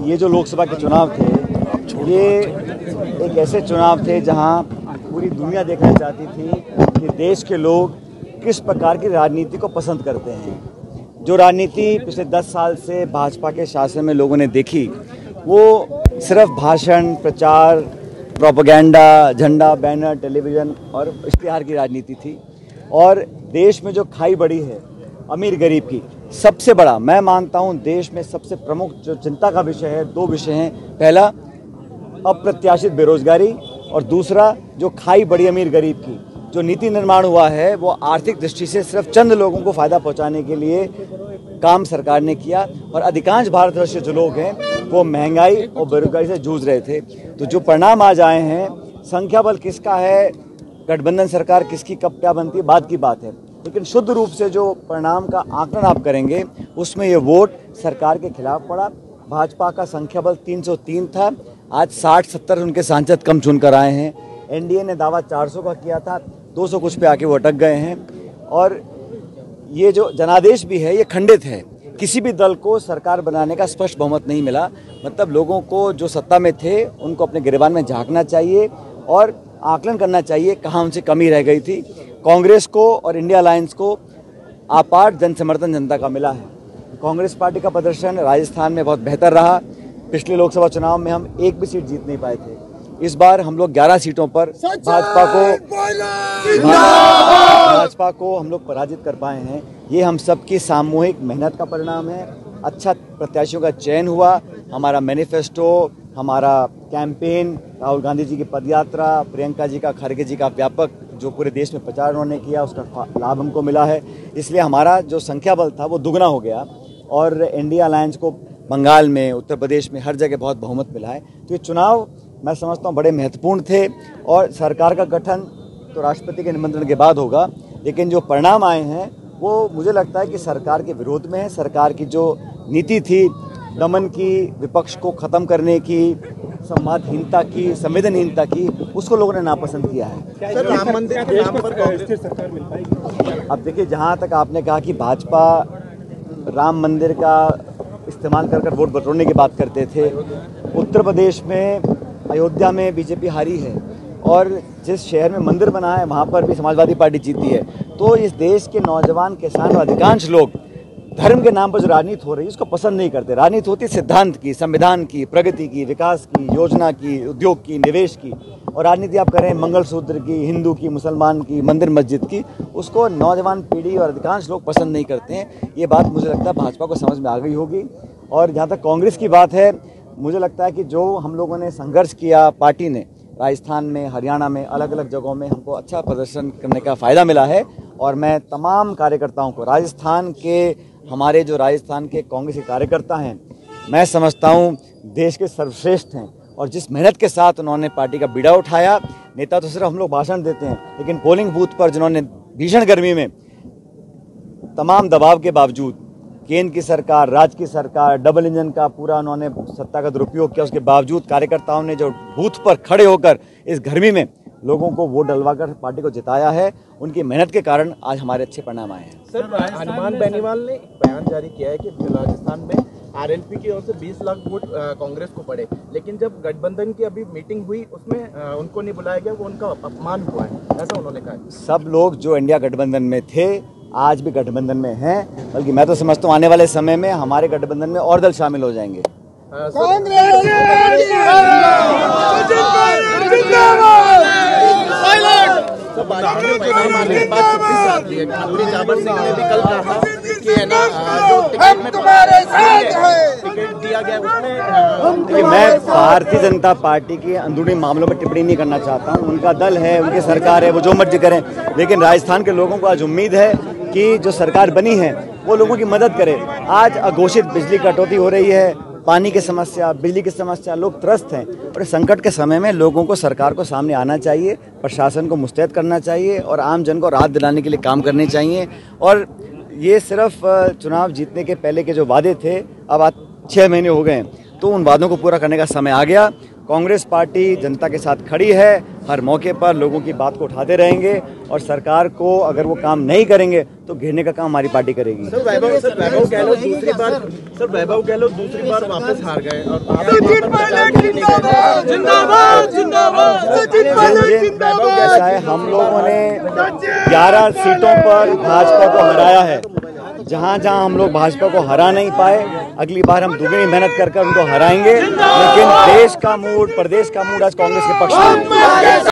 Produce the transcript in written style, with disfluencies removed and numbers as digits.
ये जो लोकसभा के चुनाव थे, ये एक ऐसे चुनाव थे जहां पूरी दुनिया देखना चाहती थी कि देश के लोग किस प्रकार की राजनीति को पसंद करते हैं। जो राजनीति पिछले 10 साल से भाजपा के शासन में लोगों ने देखी, वो सिर्फ भाषण, प्रचार, प्रोपेगेंडा, झंडा, बैनर, टेलीविज़न और इश्तिहार की राजनीति थी। और देश में जो खाई बढ़ी है अमीर गरीब की, सबसे बड़ा मैं मानता हूं देश में सबसे प्रमुख जो चिंता का विषय है, 2 विषय हैं। पहला अप्रत्याशित बेरोजगारी और दूसरा जो खाई बढ़ी अमीर गरीब की। जो नीति निर्माण हुआ है वो आर्थिक दृष्टि से सिर्फ चंद लोगों को फायदा पहुंचाने के लिए काम सरकार ने किया और अधिकांश भारतवर्षीय जो लोग हैं वो महंगाई और बेरोजगारी से जूझ रहे थे। तो जो परिणाम आज आए हैं, संख्या बल किसका है, गठबंधन सरकार किसकी कब क्या बनती है, बाद की बात है, लेकिन शुद्ध रूप से जो परिणाम का आकलन आप करेंगे उसमें ये वोट सरकार के खिलाफ पड़ा। भाजपा का संख्या बल 303 था, आज 60-70 उनके सांसद कम चुनकर आए हैं। एनडीए ने दावा 400 का किया था, 200 कुछ पे आके वो अटक गए हैं। और ये जो जनादेश भी है ये खंडित है। किसी भी दल को सरकार बनाने का स्पष्ट बहुमत नहीं मिला। मतलब लोगों को जो सत्ता में थे उनको अपने गिरबान में झांकना चाहिए और आकलन करना चाहिए कहाँ उनसे कमी रह गई थी। कांग्रेस को और इंडिया अलायंस को आपार जन समर्थन जनता का मिला है। कांग्रेस पार्टी का प्रदर्शन राजस्थान में बहुत बेहतर रहा। पिछले लोकसभा चुनाव में हम एक भी सीट जीत नहीं पाए थे। इस बार हम लोग 11 सीटों पर भाजपा को हम लोग पराजित कर पाए हैं। ये हम सबकी सामूहिक मेहनत का परिणाम है। अच्छा प्रत्याशियों का चयन हुआ। हमारा मैनिफेस्टो, हमारा कैंपेन, राहुल गांधी जी की पदयात्रा, प्रियंका जी का, खड़गे जी का व्यापक जो पूरे देश में प्रचार उन्होंने किया, उसका लाभ हमको मिला है। इसलिए हमारा जो संख्या बल था वो दुगना हो गया और इंडिया अलायंस को बंगाल में, उत्तर प्रदेश में हर जगह बहुत बहुमत मिला है। तो ये चुनाव मैं समझता हूँ बड़े महत्वपूर्ण थे और सरकार का गठन तो राष्ट्रपति के निमंत्रण के बाद होगा, लेकिन जो परिणाम आए हैं वो मुझे लगता है कि सरकार के विरोध में है। सरकार की जो नीति थी दमन की, विपक्ष को ख़त्म करने की, संवादहीनता की, संवेदनहीनता की, उसको लोगों ने नापसंद किया है। सर, राम मंदिर के नाम पर स्थिर सरकार मिल पाएगी? अब देखिए, जहाँ तक आपने कहा कि भाजपा राम मंदिर का इस्तेमाल कर वोट बटोरने की बात करते थे, उत्तर प्रदेश में अयोध्या में बीजेपी हारी है और जिस शहर में मंदिर बना है वहाँ पर भी समाजवादी पार्टी जीती है। तो इस देश के नौजवान, किसान और अधिकांश लोग धर्म के नाम पर जो राजनीति हो रही है उसको पसंद नहीं करते। राजनीति होती है सिद्धांत की, संविधान की, प्रगति की, विकास की, योजना की, उद्योग की, निवेश की। और राजनीति आप करें मंगलसूत्र की, हिंदू की, मुसलमान की, मंदिर मस्जिद की, उसको नौजवान पीढ़ी और अधिकांश लोग पसंद नहीं करते हैं। ये बात मुझे लगता है भाजपा को समझ में आ गई होगी। और जहाँ तक कांग्रेस की बात है, मुझे लगता है कि जो हम लोगों ने संघर्ष किया, पार्टी ने राजस्थान में, हरियाणा में, अलग अलग जगहों में हमको अच्छा प्रदर्शन करने का फ़ायदा मिला है। और मैं तमाम कार्यकर्ताओं को, राजस्थान के हमारे जो राजस्थान के कांग्रेस के कार्यकर्ता हैं, मैं समझता हूं देश के सर्वश्रेष्ठ हैं। और जिस मेहनत के साथ उन्होंने पार्टी का बीड़ा उठाया, नेता तो सिर्फ हम लोग भाषण देते हैं, लेकिन पोलिंग बूथ पर जिन्होंने भीषण गर्मी में तमाम दबाव के बावजूद, केंद्र की सरकार, राज्य की सरकार, डबल इंजन का पूरा उन्होंने सत्ता का दुरुपयोग किया, उसके बावजूद कार्यकर्ताओं ने जो बूथ पर खड़े होकर इस गर्मी में लोगों को वोट डलवाकर पार्टी को जिताया है, उनकी मेहनत के कारण आज हमारे अच्छे परिणाम आए हैं। सर, हनुमान बेनीवाल ने बयान जारी किया है कि राजस्थान में आरएलपी की ओर से 20 लाख वोट कांग्रेस को पड़े, लेकिन जब गठबंधन की अभी मीटिंग हुई उसमें उनको नहीं बुलाया गया, वो उनका अपमान हुआ है, ऐसा उन्होंने कहा। सब लोग जो इंडिया गठबंधन में थे आज भी गठबंधन में हैं, बल्कि मैं तो समझता हूँ आने वाले समय में हमारे गठबंधन में और दल शामिल हो जाएंगे। मैं भारतीय जनता पार्टी के अंदरूनी मामलों में टिप्पणी नहीं करना चाहता हूं। उनका दल है, उनकी सरकार है, वो जो मर्जी करें, लेकिन राजस्थान के लोगों को आज उम्मीद है कि जो सरकार बनी है वो लोगों की मदद करे। आज अघोषित बिजली कटौती हो रही है, पानी की समस्या, बिजली की समस्या, लोग त्रस्त हैं। और इस संकट के समय में लोगों को सरकार को सामने आना चाहिए, प्रशासन को मुस्तैद करना चाहिए और आम जन को राहत दिलाने के लिए काम करने चाहिए। और ये सिर्फ चुनाव जीतने के पहले के जो वादे थे, अब आज 6 महीने हो गए हैं, तो उन वादों को पूरा करने का समय आ गया। कांग्रेस पार्टी जनता के साथ खड़ी है, हर मौके पर लोगों की बात को उठाते रहेंगे और सरकार को अगर वो काम नहीं करेंगे तो घेरने का काम हमारी पार्टी करेगी। वैभव गहलोत दूसरी बार वापस हार गए और ऐसा है, हम लोगों ने 11 सीटों पर भाजपा को हराया है। जहां जहां हम लोग भाजपा को हरा नहीं पाए, अगली बार हम दुगनी मेहनत कर उनको हराएंगे। लेकिन देश का मूड, प्रदेश का मूड आज कांग्रेस के पक्ष में है।